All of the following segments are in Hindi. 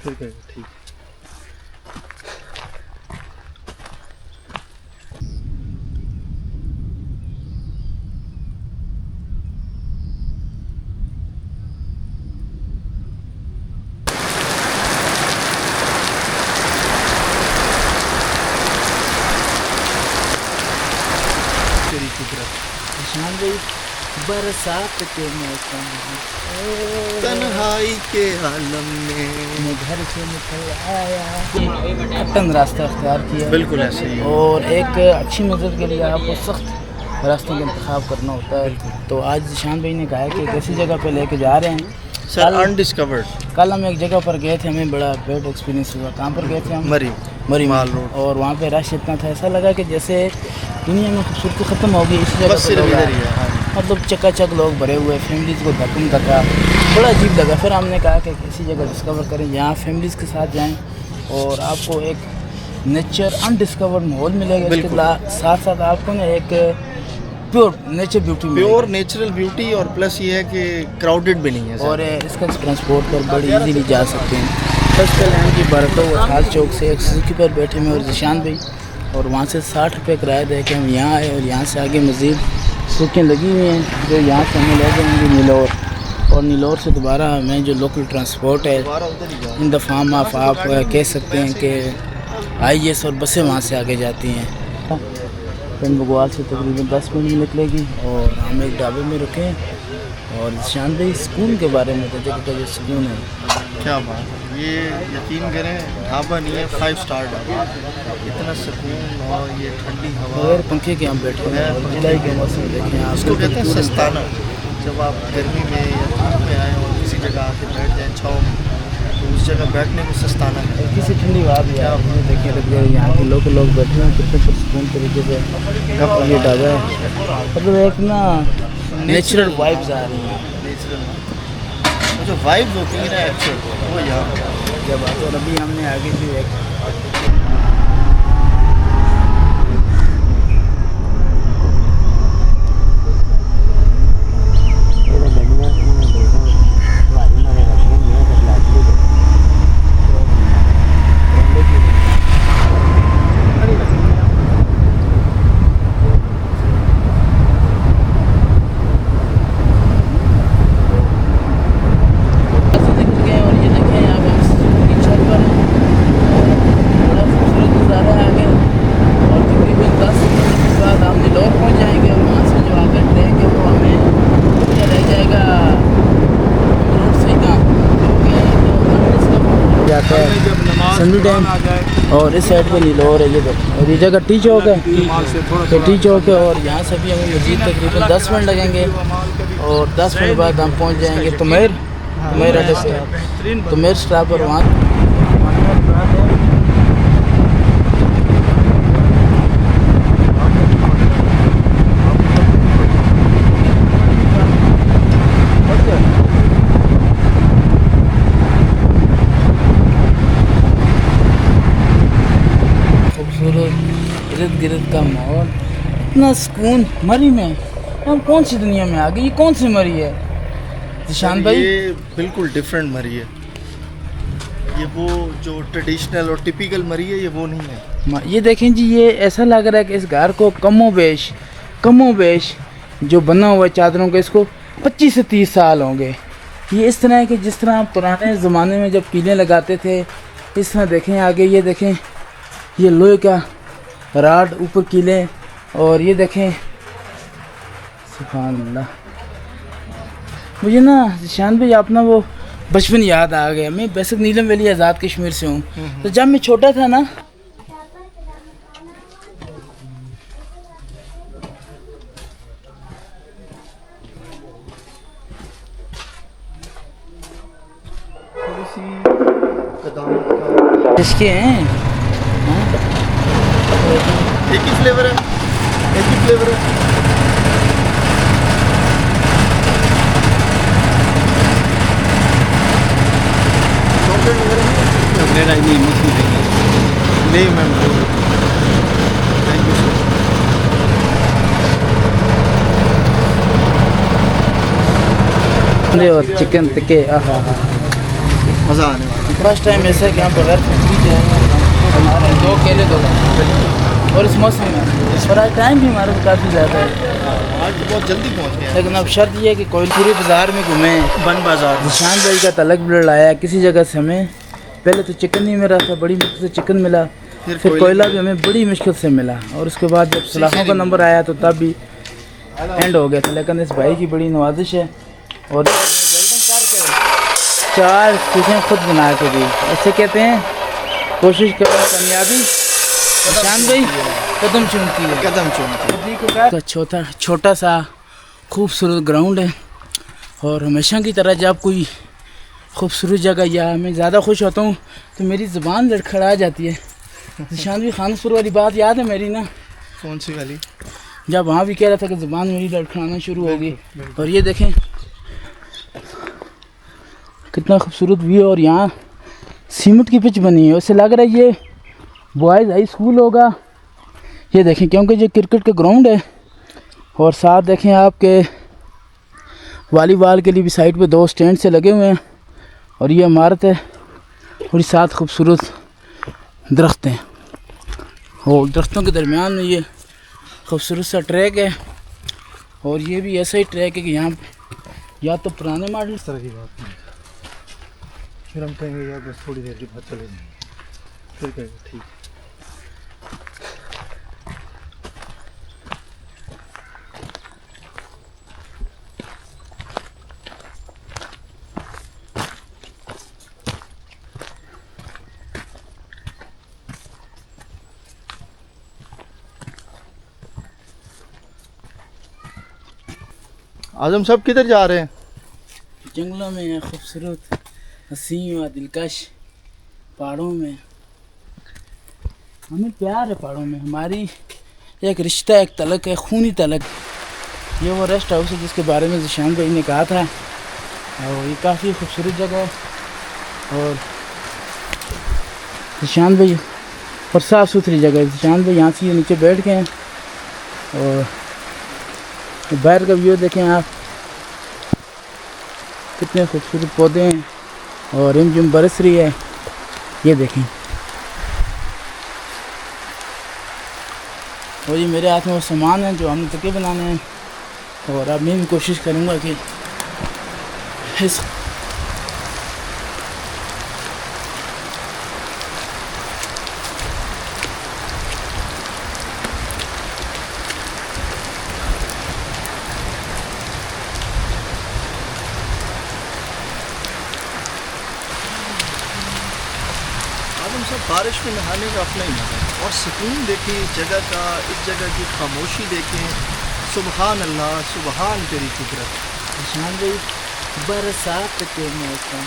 ठीक है ठीक। तेरी कुदरत निशान भाई बरसात के मौसम तन्हाई के आलम में में घर से निकल आया, कट्टन रास्ता अख्तियार किया। बिल्कुल ऐसे ही है। और एक अच्छी मंजिल के लिए आपको सख्त रास्तों का इंतखाब करना होता है। तो आज निशान भाई ने कहा है कि एक ऐसी जगह पे लेके जा रहे हैं सर अनडिस्कवर्ड। कल हम एक जगह पर गए थे, हमें बड़ा बैड एक्सपीरियंस हुआ। कहाँ पर गए थे हम? मरी माल रोड। और वहाँ पे रश इतना था, ऐसा लगा कि जैसे दुनिया में खूबसूरती ख़त्म हो गई। इसी जगह बस पर सिर्फ लोग इधर आए। ही है। हाँ। मतलब चकाचक लोग भरे हुए, फैमिलीज़ को धक्म धक्का, बड़ा अजीब लगा। फिर हमने कहा कि ऐसी जगह डिस्कवर करें जहाँ फैमिलीज़ के साथ जाएं और आपको एक नेचर अनडिस्कवर्ड माहौल मिलेगा। इसके साथ साथ आपको ना एक pure nature beauty pure natural beauty, और प्लस ये है कि क्राउडेड भी नहीं है सर। और इसका ट्रांसपोर्ट पर बड़ी इजीली जा सकते हैं। फर्स्ट कल्याण की बरतों और खाल चौक से एक सुजुकी पर बैठे में और जिशान भाई, और वहाँ से 60 रुपये किराया दे के हम यहाँ आए। और यहाँ से आगे मज़ीद सुखियाँ लगी हुई हैं जो यहाँ से हमें ले जाएंगे नीलौर, और नीलौर से दोबारा हमें जो लोकल ट्रांसपोर्ट है इन द फॉर्म ऑफ आप कह सकते हैं कि IES और बसें वहाँ से आगे जाती हैं। पिंड बगवाल से तकरीबन 10 मिनट में निकलेगी और हम एक ढाबे में रुके हैं। और जिशान भाई सुकून के बारे में, जगह का जो सुकून है, क्या बात है। ये यकीन करें ढाबा नहीं है, 5 स्टार ढाबा। इतना सुकून और ये ठंडी हवा, बगैर पंखे के हम बैठे हैं। और जुलाई के मौसम देखें आप, उसको कहते हैं सस्ताना। जब आप गर्मी में या धूप में आए और किसी जगह आके बैठ जाएँ छाँव में, तो उस जगह बैठने को सस्ताना है। किसी ठंडी हवा भी है। आपने देखें लग गए यहाँ के लोग बैठे हैं कितने पुरसकून तरीके से। ये ढाबा है, मतलब एक ना नेचुरल वाइब्स आ रही हैं। नेचुरल जो वाइब्स होती है ना एक्चुअल, वो यहाँ जब और अभी हमने आगे भी एक संडू डैम, और इस साइड पे नीलौर है। ये देखो, और ये जगह टी चौक है, तो टी चौक है। और यहाँ से भी हमें मज़ीद तकरीबन 10 मिनट लगेंगे और 10 मिनट बाद हम पहुँच जाएंगे तुमेर स्टॉप पर। वहाँ इर्द गिर्द का माहौल, इतना सुकून। मरी में हम कौन सी दुनिया में आ गए? ये कौन सी मरी है जिशान भाई? ये बिल्कुल डिफरेंट मरी है। ये वो जो ट्रेडिशनल और टिपिकल मरी है, ये वो नहीं है। ये देखें जी, ये ऐसा लग रहा है कि इस घर को कमो बेश जो बना हुआ है चादरों का, इसको 25 से 30 साल होंगे। ये इस तरह है कि जिस तरह पुराने ज़माने में जब कीलें लगाते थे, इस तरह देखें आगे। ये देखें, ये लोहे का राड ऊपर कीले, और ये देखें सुभान अल्लाह। मुझे ना जिशान भाई अपना वो बचपन याद आ गया। मैं बेसिक नीलम वैली आज़ाद कश्मीर से हूँ। तो जब मैं छोटा था ना, इसके हैं एक ही फ्लेवर है। नहीं मैम, थैंक यू सर। और चिकन टिक्के, आहा। मज़ा आने वाला फर्स्ट टाइम ऐसा है कि यहाँ बगैर फैक्ट्री जाएंगे 2 केले 2 और इस मौसम में और आज टाइम भी हमारे को काफ़ी ज़्यादा है। है। आज तो बहुत जल्दी पहुँच गए लेकिन अब शर्त ये है कि कोयलपुरी बाज़ार में घूमें, बन बाज़ार में। निशान भाई का तलक ब्लड आया किसी जगह से हमें, पहले तो चिकन नहीं मिला था, बड़ी मुश्किल से चिकन मिला, फिर कोयला भी हमें बड़ी मुश्किल से मिला, और उसके बाद जब सलाखों का नंबर आया तो तब भी एंड हो गया था। लेकिन इस भाई की बड़ी नवाजिश है और 4 चीज़ें खुद बना के दी। ऐसे कहते हैं कोशिश करो कामयाबी निशान भाई कदम चूमती है। कदम चूमती है। का छोटा सा खूबसूरत ग्राउंड है, और हमेशा की तरह जब कोई खूबसूरत जगह या मैं ज़्यादा खुश होता हूँ तो मेरी ज़ुबान लड़खड़ा जाती है। निशान भी खानपुर वाली बात याद है मेरी ना, कौन सी वाली? जब वहाँ भी कह रहा था कि ज़ुबान मेरी लड़खड़ाना शुरू हो गई। और ये देखें कितना खूबसूरत व्यू है, और यहाँ सीमेंट की पिच बनी है, उससे लग रहा है ये बॉयज़ हाई स्कूल होगा। ये देखें क्योंकि ये क्रिकेट का ग्राउंड है, और साथ देखें आपके वॉलीबॉल के लिए भी साइड पे 2 स्टैंड से लगे हुए हैं, और ये इमारत है, और साथ खूबसूरत दरख्त हैं, और दरख्तों के दरमियान में ये खूबसूरत सा ट्रैक है। और ये भी ऐसा ही ट्रैक है कि यहाँ या तो पुराने मॉडल इस तरह की बात नहीं, फिर हम कहेंगे यार बस थोड़ी देर के बाद चले जाएंगे, फिर कहेंगे ठीक है। आज हम सब किधर जा रहे हैं? जंगलों में खूबसूरत हसीन और दिलकश पहाड़ों में। हमें प्यार है पहाड़ों में, हमारी एक रिश्ता, एक तलक है, खूनी तलक। ये वो रेस्ट हाउस है जिसके बारे में ज़िशान भाई ने कहा था, और ये काफ़ी खूबसूरत जगह है, और ज़िशान भाई और साफ़ सुथरी जगह है। ज़िशान भाई यहाँ से नीचे बैठ गए हैं, और बाहर का व्यू देखें आप, कितने खूबसूरत पौधे हैं, और रिमझिम बरस रही है। ये देखें, और ये मेरे हाथ में वो सामान है जो हमने तके बनाने हैं, और अब मैं भी कोशिश करूँगा कि इस सब बारिश में नहाने का अपना ही मज़ा है, और सुकून देखें इस जगह का, इस जगह की खामोशी देखें। सुबहान अल्लाह, सुबहान तेरी कुदरत। निशान भाई बरसात के मौसम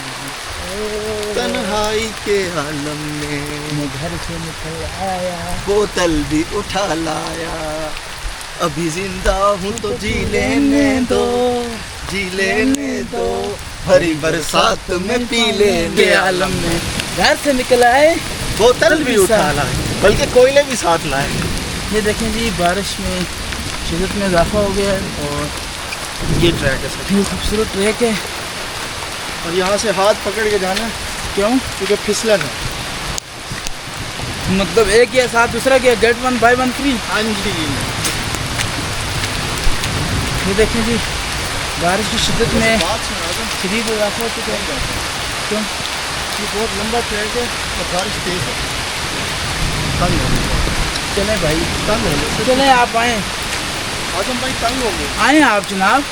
तन्हाई के आलम में में घर से निकल आया, बोतल भी उठा लाया, अभी जिंदा हूँ तो जी लेने दो, जी लेने दो, भरी बरसात में पी लेंगे आलम में घर से निकल आए, बोतल भी उठा लाए, बल्कि कोयले भी साथ लाए। ये देखें जी बारिश में शिद्दत में इजाफा हो गया है, और ये ट्रैक है सर, ये खूबसूरत ट्रैक है। और यहाँ से हाथ पकड़ के जाना, क्यों? क्योंकि फिसलन है। मतलब एक या साथ दूसरा क्या, गेट 1 बाय 1 फ्री। हाँ जी। ये देखें जी बारिश की शिद्दत में बात सुना दो, शदीद इजाफा हो चुका है। क्यों? ये बहुत लंबा ट्रैक है और बारिश तेज है, तंग हो गए। चलें भाई, तंग हो गए, चलें आप आएँ, आजम भाई तंग हो गए। आएँ आप जनाब।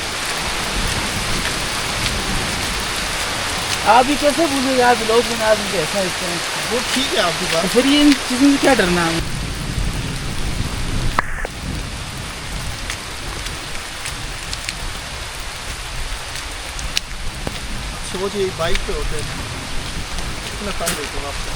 आप भी कैसे पूछेंगे, आप लोग में आदमी कैसा इससे वो ठीक है आपकी तो बात। फिर ये इन चीज़ों से क्या डरना है? सोचिए बाइक पे होते हैं कितना तंग होते हैं आपको।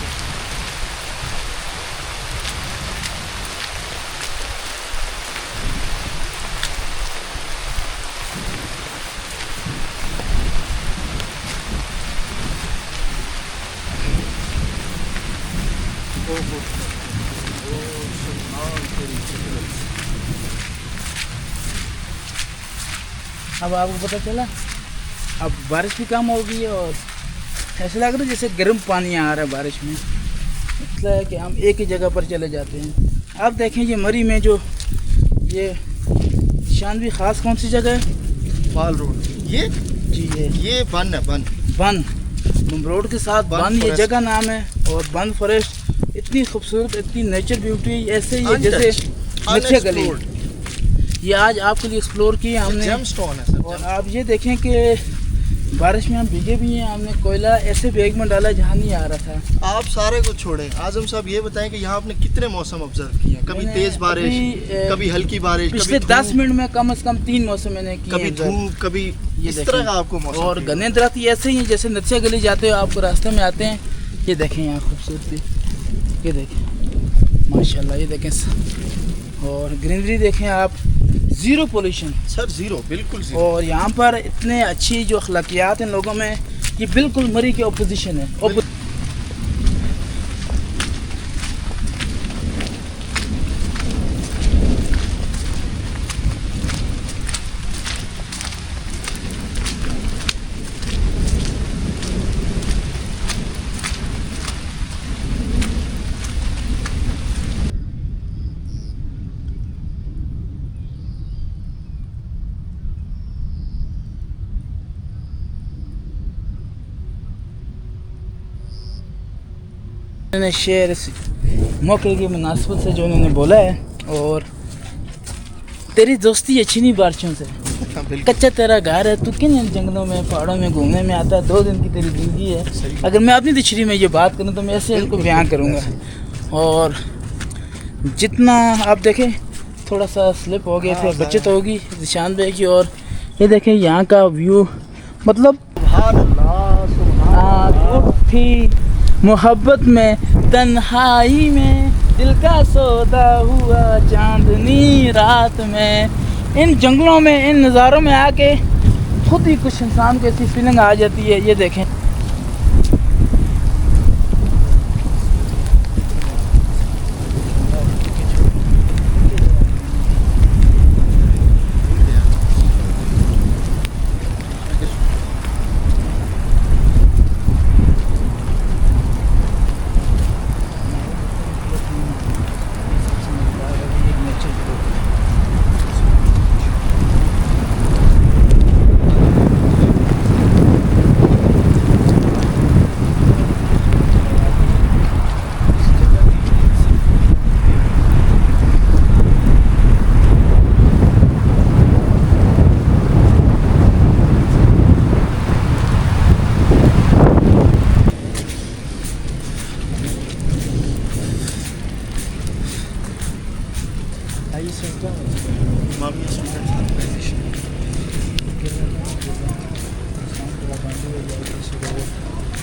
अब आपको पता चला, अब बारिश भी कम हो गई है और ऐसा लग रहा है जैसे गर्म पानी आ रहा है बारिश में। मतलब है कि हम एक ही जगह पर चले जाते हैं। आप देखें ये मरी में जो ये शानवी ख़ास कौन सी जगह है? पाल रोड। ये जी ये बन है, बन रोड के साथ बन ये जगह नाम है। और बन फॉरेस्ट इतनी खूबसूरत, इतनी नेचर ब्यूटी, ऐसे ही जैसे नक्शे गली। ये आज आपके लिए एक्सप्लोर किया हमने। जेमस्टोन है सर। और आप ये देखें कि बारिश में हम भीगे भी हैं। हमने कोयला ऐसे बैग में डाला जहाँ नहीं आ रहा था। आप सारे को छोड़ें, आजम साहब ये बताएं कि यहाँ आपने कितने मौसम ऑब्जर्व किए हैं? कभी तेज बारिश, कभी हल्की बारिश, पिछले 10 मिनट में कम से कम 3 मौसम मैंने किए। कभी धूप, कभी इस तरह का आपको मौसम। और घने दरख्त ऐसे ही हैं जैसे नक्शे गली जाते हो आपको रास्ते में आते हैं। ये देखें यहाँ खूबसूरती, ये देखें माशाल्लाह, ये देखें। और ग्रीनरी देखें आप, ज़ीरो पोल्यूशन सर, ज़ीरो, बिल्कुल ज़ीरो। और यहाँ पर इतने अच्छी जो अखलाकियात हैं लोगों में, ये बिल्कुल मरी के ऑपोजिशन है। मैंने शेर इस मौके की मुनासिबत से जो उन्होंने बोला है। और तेरी दोस्ती अच्छी नहीं बारिशों से, कच्चा तेरा घर है, तू किन जंगलों में पहाड़ों में घूमने में आता है, 2 दिन की तेरी ज़िंदगी है। अगर मैं अपनी तशरीह में ये बात करूँ तो मैं ऐसे इनको बयान करूँगा। और जितना आप देखें थोड़ा सा स्लिप हो गया, थोड़ा बचत होगी निशान भाई की। और ये देखें यहाँ का व्यू, मतलब उठी मोहब्बत में तन्हाई में, दिल का सौदा हुआ चांदनी रात में। इन जंगलों में, इन नज़ारों में आके खुद ही कुछ इंसान को ऐसी फीलिंग आ जाती है। ये देखें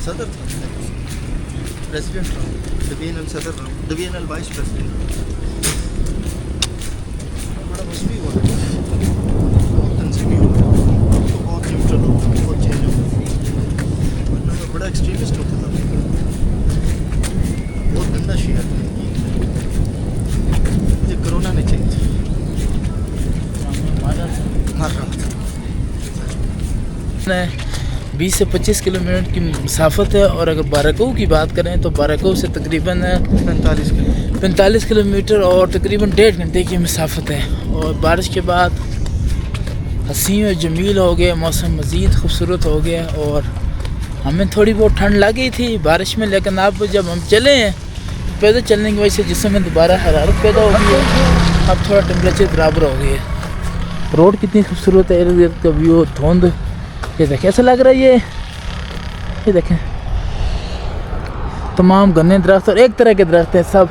सदर था, प्रेसिडेंट था, डिवीजनल सदर था, डिवीजनल वाइस प्रेसिडेंट। बड़ा मसली हुआ, बहुत तंजीमी हुआ, तो बहुत न्यूट्रल हो, बहुत चेंज हो, वरना मैं बड़ा एक्सट्रीमिस्ट होता था, बहुत गंदा शेयर था। मुझे कोरोना ने चेंज मार रहा था। 20 से 25 किलोमीटर की मसाफत है। और अगर बाराकोह की बात करें तो बाराकोह से तकरीबन 45 किलोमीटर और तकरीबन 1.5 घंटे की मसाफत है। और बारिश के बाद हसीन और जमील हो गया, मौसम मज़ीद खूबसूरत हो गया। और हमें थोड़ी बहुत ठंड लगी थी बारिश में, लेकिन अब जब हम चले हैं पैदल चलने की वजह से जिस्म में दोबारा हरारत पैदा हो गई है। अब थोड़ा टेम्परेचर बराबर हो गया है। रोड कितनी खूबसूरत है, इर्द गिर्द का व्यू, धुंध, ये देखें ऐसा लग रहा है ये देखें तमाम घने दरख्त और एक तरह के दरख्त हैं सब।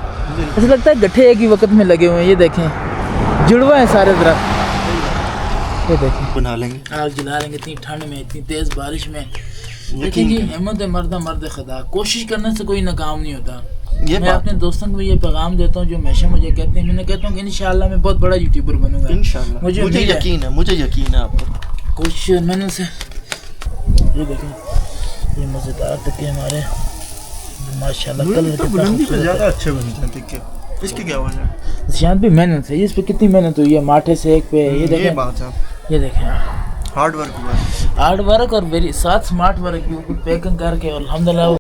ऐसा लगता है गड्ढे एक ही वक्त में लगे हुए हैं। ये देखें जुड़वा है सारे दरख्त। ये देखें बना लेंगे, आग जला लेंगे इतनी ठंड में, इतनी तेज़ बारिश में। लेकिन जी हिम्मत मर्द खुदा, कोशिश करने से कोई नाकाम नहीं होता। मैं अपने दोस्तों को ये पैगाम देता हूँ जो हमेशा मुझे कहते हैं, मैंने कहता हूँ कि इंशाल्लाह मैं बहुत बड़ा यूट्यूबर बनूंगा इंशाल्लाह। मुझे यकीन है आप पर। कोशिश मैंने से ये देखें ये मज़ेदार तक हमारे माशाल्लाह कलर कितना ज़्यादा अच्छे बनते हैं। देखिए इसकी क्या वजह है? शायद भी मेहनत है, इस पे कितनी मेहनत हुई है, माठे से एक पे। ये देखें बात है, ये देखें हार्ड वर्क हुआ है। हार्ड वर्क और वेरी साथ स्मार्ट वर्क, पैकिंग करके और अल्हम्दुलिल्लाह